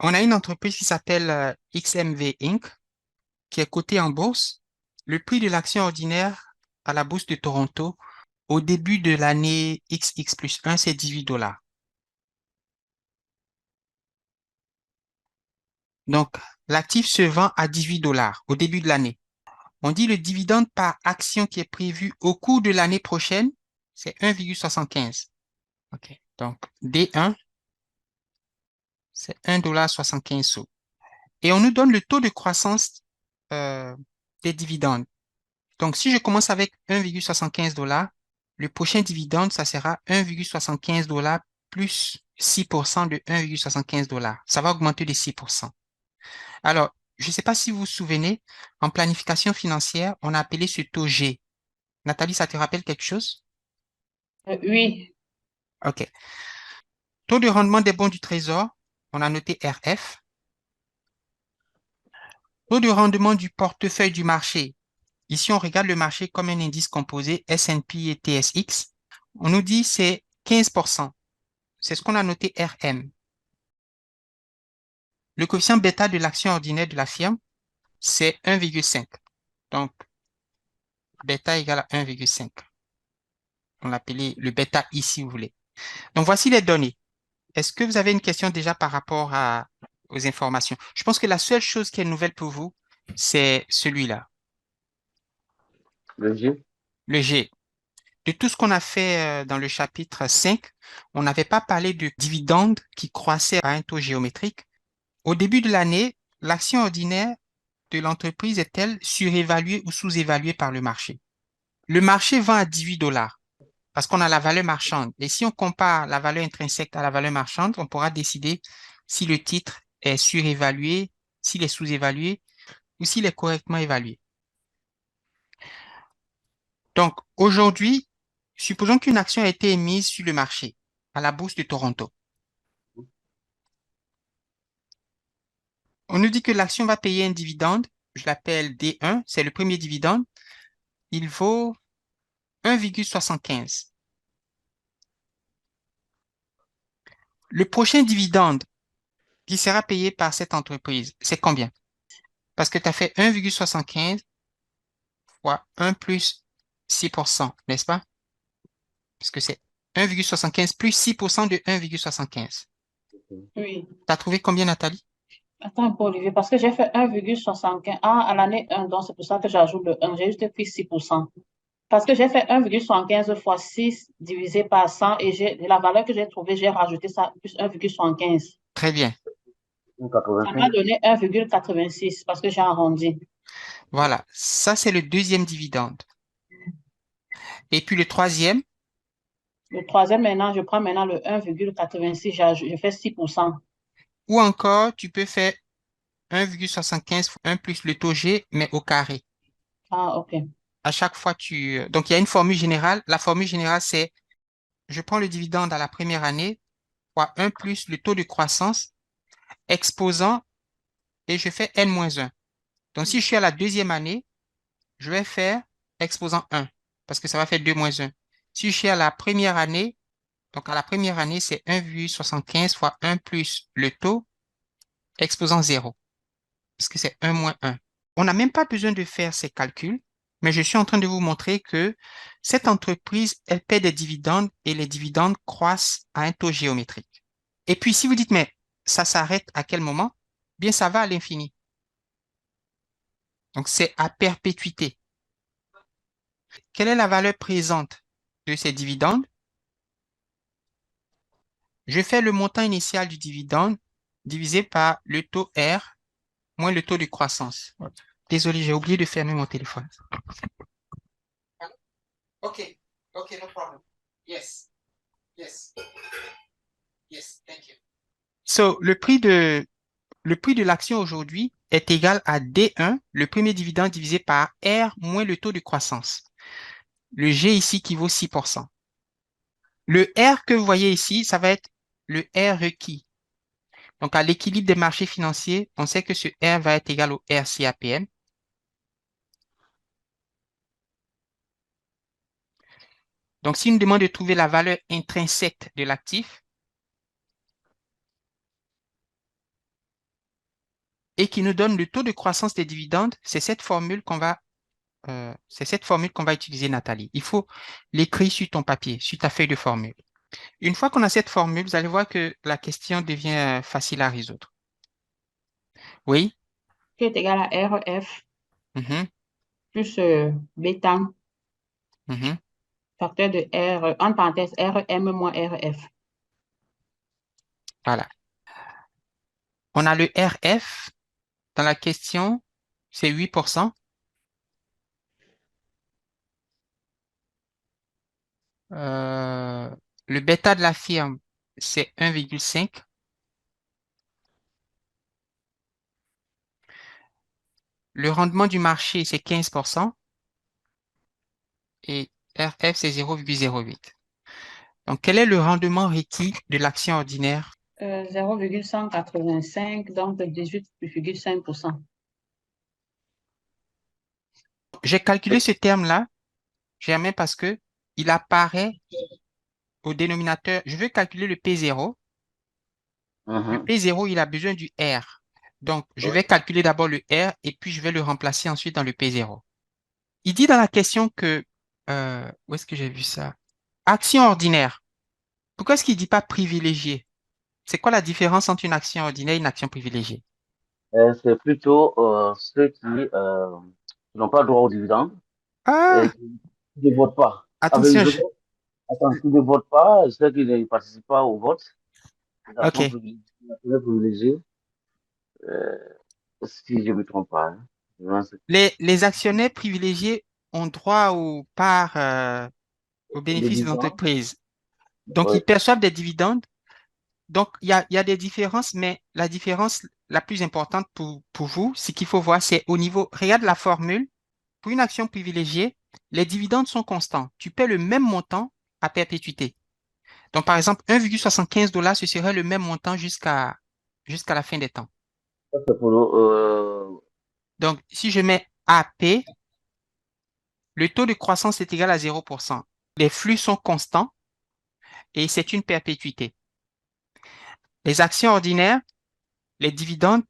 On a une entreprise qui s'appelle XMV Inc., qui est cotée en bourse. Le prix de l'action ordinaire à la bourse de Toronto au début de l'année XX plus 1, c'est 18 $. Donc, l'actif se vend à 18 $ au début de l'année. On dit le dividende par action qui est prévu au cours de l'année prochaine, c'est 1,75. OK. Donc, D1, c'est 1,75 $. Et on nous donne le taux de croissance euh, des dividendes. Donc, si je commence avec 1,75 $, le prochain dividende, ça sera 1,75 $ plus 6% de 1,75 $. Ça va augmenter de 6%. Alors, je ne sais pas si vous vous souvenez, en planification financière, on a appelé ce taux G. Nathalie, ça te rappelle quelque chose? Oui, OK. Taux de rendement des bons du trésor, on a noté RF. Taux de rendement du portefeuille du marché. Ici, on regarde le marché comme un indice composé S&P et TSX. On nous dit c'est 15%. C'est ce qu'on a noté RM. Le coefficient bêta de l'action ordinaire de la firme, c'est 1,5. Donc, bêta égale à 1,5. On l'appelait le bêta I si vous voulez. Donc, voici les données. Est-ce que vous avez une question déjà par rapport aux informations? Je pense que la seule chose qui est nouvelle pour vous, c'est celui-là, Le G. le G. De tout ce qu'on a fait dans le chapitre 5, on n'avait pas parlé de dividendes qui croissaient à un taux géométrique. Au début de l'année, l'action ordinaire de l'entreprise est-elle surévaluée ou sous-évaluée par le marché? Le marché vend à 18 $ parce qu'on a la valeur marchande. Et si on compare la valeur intrinsèque à la valeur marchande, on pourra décider si le titre est surévalué, s'il est sous-évalué ou s'il est correctement évalué. Donc, aujourd'hui, supposons qu'une action a été émise sur le marché, à la bourse de Toronto. On nous dit que l'action va payer un dividende, je l'appelle D1, c'est le premier dividende. Il vaut 1,75. Le prochain dividende qui sera payé par cette entreprise, c'est combien? Parce que tu as fait 1,75 fois 1 plus 6%, n'est-ce pas? Parce que c'est 1,75 plus 6% de 1,75. oui. Tu as trouvé combien, Nathalie? Attends un peu, Olivier, parce que j'ai fait 1,75 à l'année 1, donc c'est pour ça que j'ajoute le 1. J'ai juste pris 6%. Parce que j'ai fait 1,75 fois 6 divisé par 100 et la valeur que j'ai trouvée, j'ai rajouté ça plus 1,75. Très bien. Ça m'a 1,85. donné 1,86 parce que j'ai arrondi. Voilà, ça c'est le deuxième dividende. Et puis le troisième, Le troisième, maintenant, je prends maintenant le 1,86, je fais 6%. ou encore tu peux faire 1,75 fois 1 plus le taux G, mais au carré. Ah, OK. À chaque fois, donc il y a une formule générale. La formule générale, c'est je prends le dividende à la première année fois 1 plus le taux de croissance exposant et je fais n-1. Donc, si je suis à la deuxième année, je vais faire exposant 1 parce que ça va faire 2 moins 1. Si je suis à la première année, donc à la première année, c'est 1,75 fois 1 plus le taux exposant 0 parce que c'est 1 moins 1. On n'a même pas besoin de faire ces calculs, mais je suis en train de vous montrer que cette entreprise, elle paie des dividendes et les dividendes croissent à un taux géométrique. Et puis, si vous dites, mais ça s'arrête à quel moment? Bien, ça va à l'infini. Donc, c'est à perpétuité. Quelle est la valeur présente de ces dividendes? Je fais le montant initial du dividende divisé par le taux R moins le taux de croissance. Désolé, j'ai oublié de fermer mon téléphone. OK, OK, no problem. Yes, yes, yes, thank you. So, le prix de l'action aujourd'hui est égal à D1, le premier dividende divisé par R moins le taux de croissance. Le G ici qui vaut 6%. Le R que vous voyez ici, ça va être le R requis. Donc, à l'équilibre des marchés financiers, on sait que ce R va être égal au RCAPM. Donc, s'il nous demande de trouver la valeur intrinsèque de l'actif et qu'il nous donne le taux de croissance des dividendes, c'est cette formule qu'on va utiliser, Nathalie. Il faut l'écrire sur ton papier, sur ta feuille de formule. Une fois qu'on a cette formule, vous allez voir que la question devient facile à résoudre. Oui? Qui est égal à RF Mhm, plus bêta, mhm. facteur de R, en parenthèse, RM moins RF. Voilà. On a le RF dans la question, c'est 8%. Euh, le bêta de la firme, c'est 1,5. Le rendement du marché, c'est 15%. Et RF, c'est 0,08. Donc, quel est le rendement requis de l'action ordinaire? 0,185, donc 18,5%. J'ai calculé ce terme-là, jamais parce que il apparaît au dénominateur. Je veux calculer le P0. Le Mhm. P0, il a besoin du R. Donc, je Oui. vais calculer d'abord le R et puis je vais le remplacer ensuite dans le P0. Il dit dans la question que, où est-ce que j'ai vu ça? Action ordinaire. Pourquoi est-ce qu'il ne dit pas privilégié? C'est quoi la différence entre une action ordinaire et une action privilégiée? C'est plutôt ceux qui n'ont pas droit au dividende et Ah, qui ne votent pas. Avec attention. les autres, attends, qui ne votent pas, ceux qui ne participent pas au vote, les actions OK. privilégiées, les actions privilégiées, euh, si je ne me trompe pas. Hein. Les actionnaires privilégiés ont droit aux Les bénéfices des dividendes, entreprises. Donc, ils oui, perçoivent des dividendes. Donc, il y a des différences, mais la différence la plus importante pour vous, ce qu'il faut voir, c'est au niveau, regarde la formule. Pour une action privilégiée, les dividendes sont constants. Tu paies le même montant à perpétuité. Donc, par exemple, 1,75 $, ce serait le même montant jusqu'à la fin des temps. ça c'est pour nous. Donc, si je mets AP, le taux de croissance est égal à 0%. Les flux sont constants et c'est une perpétuité. Les actions ordinaires, les dividendes,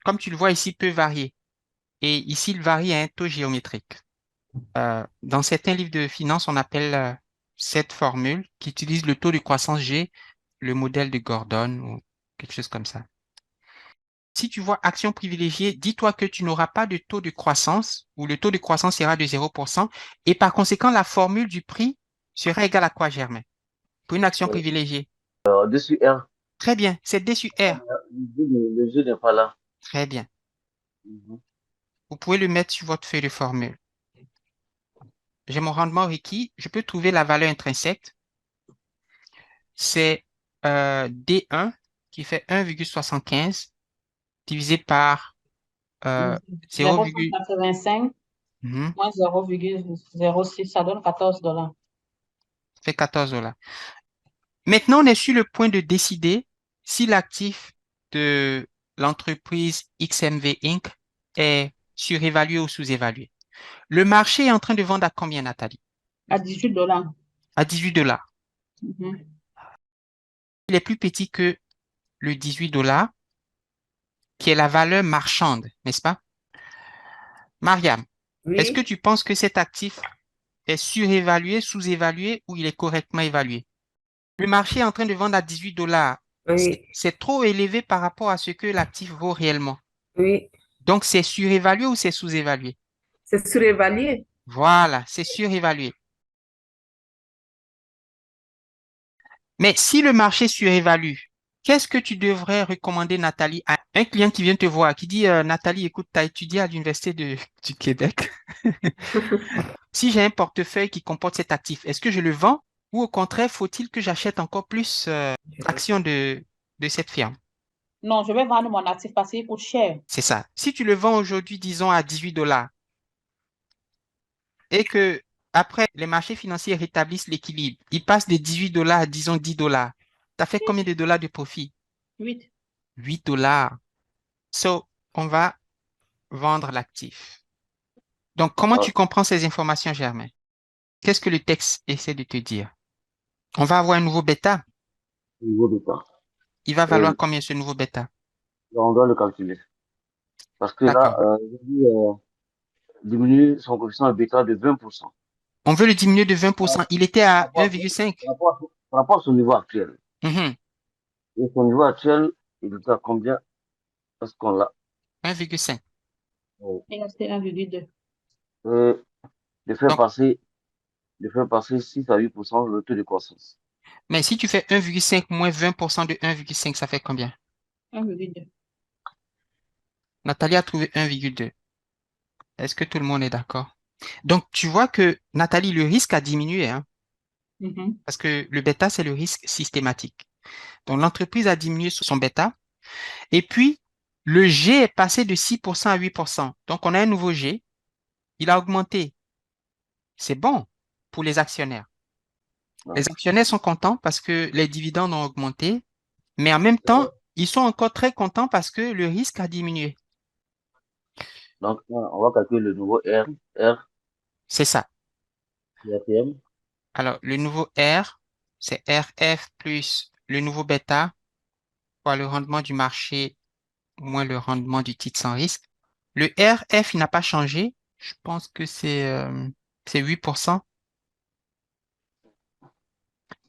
comme tu le vois ici, peuvent varier. Et ici, il varie à un taux géométrique. Dans certains livres de finance, on appelle cette formule qui utilise le taux de croissance G, le modèle de Gordon ou quelque chose comme ça. Si tu vois action privilégiée, dis-toi que tu n'auras pas de taux de croissance ou le taux de croissance sera de 0% et par conséquent, la formule du prix sera égale à quoi, Germain? Pour une action privilégiée. Dessus R, Très bien, c'est D sur R. le jeu n'est pas là. Très bien. Mhm. Vous pouvez le mettre sur votre feuille de formule. J'ai mon rendement requis. Je peux trouver la valeur intrinsèque. C'est D1 qui fait 1,75 divisé par euh, 0, 0,185 mhm, moins 0,06, ça donne $14. fait 14 $. Maintenant, on est sur le point de décider si l'actif de l'entreprise XMV Inc. est surévalué ou sous-évalué. Le marché est en train de vendre à combien, Nathalie? À $18. À 18 $. Mhm. Il est plus petit que le 18 $, qui est la valeur marchande, n'est-ce pas? Mariam, est-ce que Oui, tu penses que cet actif est surévalué, sous-évalué ou il est correctement évalué? Le marché est en train de vendre à 18 $. oui, C'est trop élevé par rapport à ce que l'actif vaut réellement. oui. Donc, c'est surévalué ou c'est sous-évalué? C'est surévalué. Voilà, c'est surévalué. Mais si le marché surévalue, qu'est-ce que tu devrais recommander, Nathalie, à un client qui vient te voir, qui dit, Nathalie, écoute, tu as étudié à l'Université du Québec. Si j'ai un portefeuille qui comporte cet actif, est-ce que je le vends ou au contraire, faut-il que j'achète encore plus d'actions de cette firme? Non, je vais vendre mon actif parce qu'il coûte cher. C'est ça. Si tu le vends aujourd'hui, disons, à 18 $ et que après les marchés financiers rétablissent l'équilibre, ils passent de 18 $ à, disons, 10 $, tu as fait combien de dollars de profit? 8. 8 $. So, on va vendre l'actif. Donc, comment Ah, tu comprends ces informations, Germain? qu'est-ce que le texte essaie de te dire? On va avoir un nouveau bêta. au niveau de ça. Il va Et valoir combien ce nouveau bêta? on doit le calculer. Parce que là, D'accord. j'ai dû diminuer son coefficient de bêta de 20%. On veut le diminuer de 20%. Il était Par à rapport, 1,5. par rapport à son niveau actuel. Mhm. Et son niveau actuel, il est à combien? Est-ce qu'on l'a? 1,5. Il restait 1,2. Euh, de faire Donc, passer, de faire passer 6 à 8% le taux de croissance. mais si tu fais 1,5 moins 20% de 1,5, ça fait combien? 1,2. Nathalie a trouvé 1,2. Est-ce que tout le monde est d'accord? Donc, tu vois que, Nathalie, le risque a diminué, hein, Mhm. parce que le bêta, c'est le risque systématique. Donc, l'entreprise a diminué son bêta. Et puis, le G est passé de 6% à 8%. Donc, on a un nouveau G. Il a augmenté. C'est bon pour les actionnaires. Ouais. Les actionnaires sont contents parce que les dividendes ont augmenté, mais en même temps, ils sont encore très contents parce que le risque a diminué. Donc, on va calculer le nouveau R, C'est ça. RTM, Alors, le nouveau R, c'est RF plus le nouveau bêta fois le rendement du marché moins le rendement du titre sans risque. Le RF, il n'a pas changé. Je pense que c'est 8%.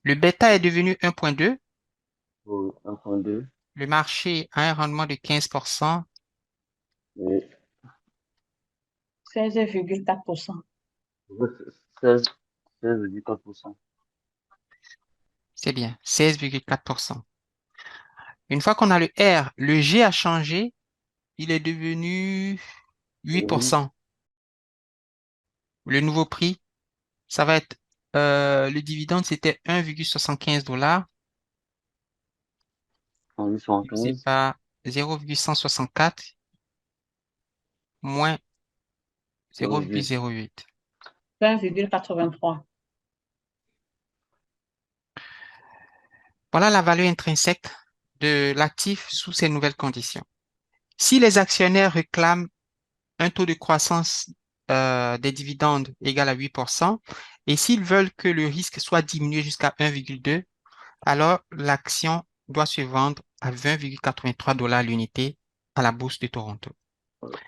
Le bêta est devenu 1,2. pour 1,2 Le marché a un rendement de 15%. et 16,4%. 16, 16,4%. C'est bien, 16,4%. Une fois qu'on a le R, le G a changé. Il est devenu Et 8%. Le nouveau prix, ça va être, le dividende, c'était 1,75 $, en divisé 815, par 0,164 moins 0,8. 0,08. 20,83. Voilà la valeur intrinsèque de l'actif sous ces nouvelles conditions. Si les actionnaires réclament un taux de croissance des dividendes égal à 8%, et s'ils veulent que le risque soit diminué jusqu'à 1,2, alors l'action doit se vendre à 20,83 $ l'unité à la bourse de Toronto.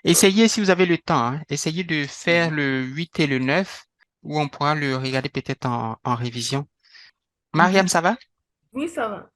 Essayez, si vous avez le temps, hein, essayez de faire le 8 et le 9, où on pourra le regarder peut-être en révision. Mariam, Mhm. ça va? Oui, ça va.